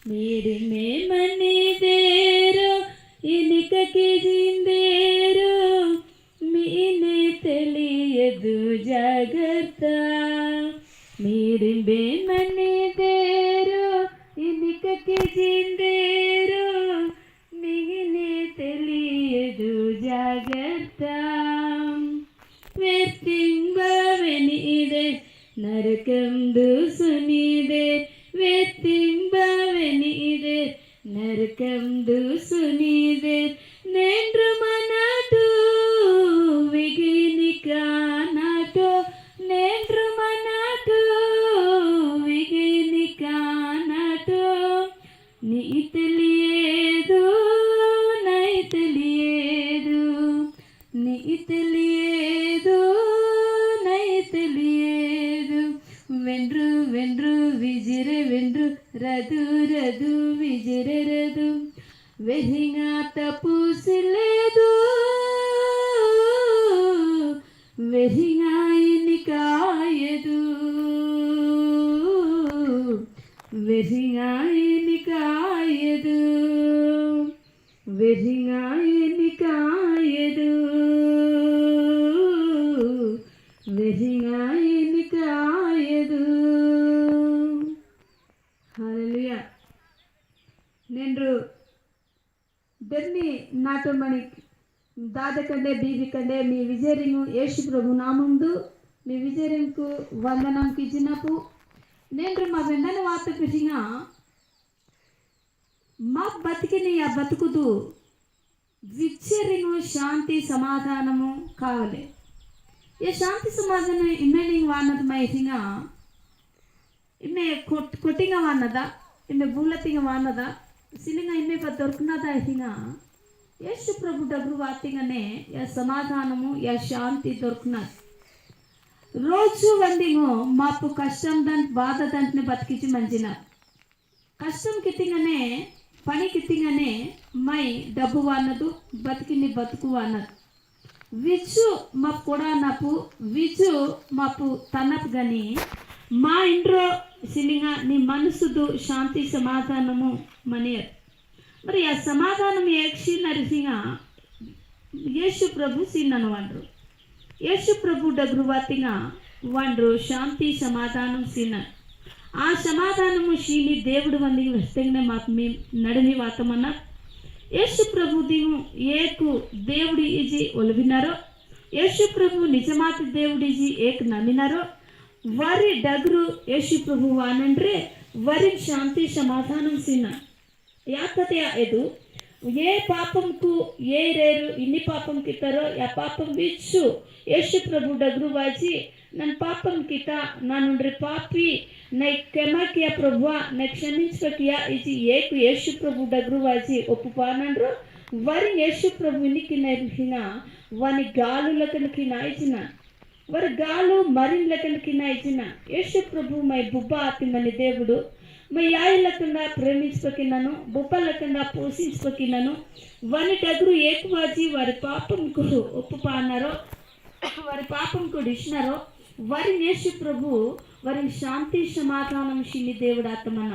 मेरे में मनी देरो इनिक ಕಿಜಿಂದೇರು ಮೀನೆ ತಿಳಿಯದು ಜಾಗರ್ತ मेरे में मनी देरो इनिक ಕಿಜಿಂದೇರು ಮೀನೆ ತಿಳಿಯದು ಜಾಗರ್ತ ವ್ಯರ್ಥಿಂಬವೆನಿದೆ ನರಕಂದು ಸುನಿದೆ ವ್ಯರ್ಥಿಂಬವೆನಿದೆ ನರಕಂದು ಸುನಿದೆ ನೆಂಡ್ರು ಮನಟು ವಿಗಿನಿಕ ನಾಟೋ ನೆಂಡ್ರು ಮನಟು ವಿಗಿನಿಕ ನಾಟೋ ನೀ ತಿಳಿಯೇದು ನೈ ತಿಳಿಯೇದು ನೀ ತಿಳಿಯೇದು ನೈ ತಿಳಿಯೇದು వెండ్రు వెండ్రు విజిర వెండ్రు రదు రదు విజిర రదు వెహింగా తపుసిలేదు వెహింగా ఇనికాయదు వెహింగా ఇనికాయదు వెహింగా ఇనికాయదు వెహింగా ఇనికాయదు. హల్లెలూయా. ನೆಂಡ್ರು ಬೆನ್ನಿ ನಾಟು ಮಣಿ దాదకండే బీబికండే మీ విజయరింగు యేసు ప్రభు నామందు మీ విజయరింకు వందనం కిచ్చినపు నేండ్రు మా వెండన వార్త పిటింగా మా బతికిని ఆ బతుకుదు విజయరింగు శాంతి సమాధానము కావాలి. ये शांति समाधान इमेनिंग वानद मैथिंगा इमे कोटिंगा वानदा इमे बूलतिंगा वानदा सिलिंगा इमे बदरकुनदा ऐथिंगा येशु प्रभु डगु वातिंगने या समाधानमु या शांति दొరుకునది. రోజు వందింగో మాపు కష్టం దంట్ బాధ దంట్ని బతికించి మంచిన కష్టం కితింగనే పని కితింగనే మై డబ్బు వానదు బతికిని బతుకు వానదు విచు మా పొడానపు విచు మాపు తనపు గని మా ఇండ్రో సిలింగా నీ మనసుదు శాంతి సమాధానము మనియర్ మరి ఆ సమాధానం ఏక్షి నరిసింగా యేసు ప్రభు సిన్నను వండ్రు యేసు ప్రభు డగ్రువాతిగా వండ్రు శాంతి సమాధానం సిన్న ఆ సమాధానము శీని దేవుడు వందికి వస్తేనే మాకు మేము నడిని వాతమన్న యేసు ప్రభు దిగు ఏకు దేవుడి ఇజి ఒలివినారో యేసు ప్రభు నిజమాతి దేవుడిజి ఏక్ నమ్మినారో వారి డగ్రు యేసు ప్రభు వానండ్రే వారి శాంతి సమాధానం సిన్న యాకతే ఎదు ఏ పాపంకు ఏ రేరు ఇన్ని పాపం కితారో యా పాపం బిచ్చు యేసు ప్రభు డగ్రు వాచి ನನ್ನ ಪಾಪಂ ಕಿತ ನಾನುಂಡ್ರಿ ಪಾಪಿ ನೈ ಕ್ಷಮಕಿಯ ಪ್ರಭು ನೈ ಕ್ಷಮಿಂಚಕಿಯ ಇಜಿ ಏಕು ಯೇಸು ಪ್ರಭು ಡಗ್ರುವಾಜಿ ಒಪ್ಪುಪಾನಂಡ್ರು వరి యేసు ప్రభు ఇనికి నైహిన వాని గాలు లకనికి నాయిచిన వరి గాలు మరిన్ లకనికి నాయిచిన యేసు ప్రభు మై బుబ్బ ఆతిమని దేవుడు మై యాయి లకండా ప్రేమించకినను బుబ్బ లకండా పోషించకినను వాని డగ్రు ఏకువాజి వారి పాపంకు ఒప్పుపానారో వారి పాపంకు డిష్నారో వారి యేసు ప్రభు వారి శాంతి సమాధానం శిని దేవుడు ఆత్మన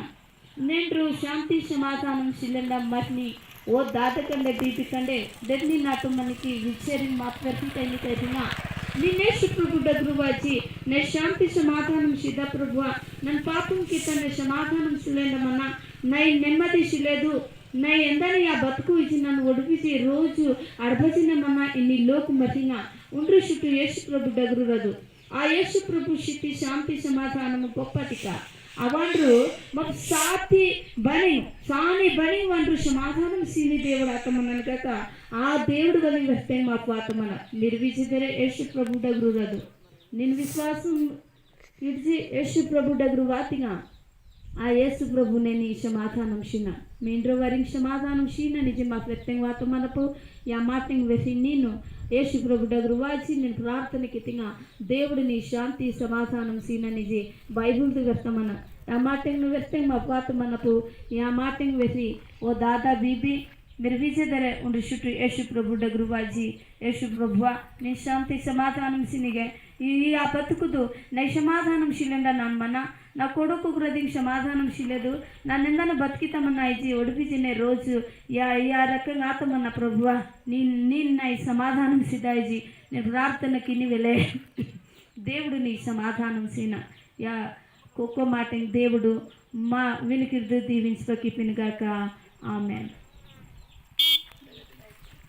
నేండ్రు శాంతి సమాధానం శిలండ మర్ని ఓ దాదకండే బీబికండే దెన్ని నాటు మనకి విచేరింగ్ మాత్రకి కైనా నిన్నేసు ప్రభు డగ్రువాచి నే శాంతి సమాధానం సిద్ధ ప్రభు ನನ್ನ పాపం కిత నే సమాధానం సిలేండమన్న నై నెమ్మది సిలేదు నై ఎందని ఆ బతుకు ఇచ్చి నన్ను ఒడిపిచి రోజు అడబచినమన్న ఇన్ని లోకు మతిగా ఉండ్రు చుట్టూ యేసు ప్రభు డగ్రురదు ఆ యేసు ప్రభు శక్తి శాంతి సమాధానము గొప్పటిక అవండ్రు మాకు సాతి బని సాని బని వండ్రు సమాధానం సీని దేవుడు ఆత్మనను కనుక ఆ దేవుడు వదిలి వస్తే మాకు ఆత్మన నిర్విచిదరే యేసు ప్రభు డగ్రురదు నేను విశ్వాసం ఇడిచి యేసు ప్రభు డగ్రు వాతిగా ఆ యేసు ప్రభు నేను ఈ సమాధానం శిన మీ ఇంట్లో వారికి సమాధానం శీన నిజం మా ప్రత్యేక వాతమనపు యా మాటింగ్ వేసి నేను యేసు ప్రభు డగ్రు వాచి నేను ప్రార్థనకి తింగా దేవుడిని శాంతి సమాధానం సీన నిజి బైబుల్తో వ్యక్తమన ఆ మాటింగ్ వ్యక్తం మా వాతమనపు యా మాటింగ్ వేసి ఓ దాదా బీబీ మీరు విజయదరే ఉండి చుట్టూ యేసు ప్రభు డగ్రు వాజి యేసు ప్రభువ నీ శాంతి సమాధానం సినిగే ಈ ಆ ಬದುಕುದು ನೈ ಸಮಾಧಾನಂ ಶಿಲೆಂಡ ನಾನು ಮನ నా కొడుకు హృదయం సమాధానం శిలేదు నన్ను బతికితామన్నా ఇది ఒడిపిజినే రోజు యా రకంగా ఆతమన్న ప్రభువా నేను నా ఈ సమాధానం సిద్ధాయిజీ నేను ప్రార్థనకి నీవెలే దేవుడు నీ సమాధానం సీన యా ఒక్కో మాట దేవుడు మా వినికిడి దీవించబకి పినగాక ఆమెన్.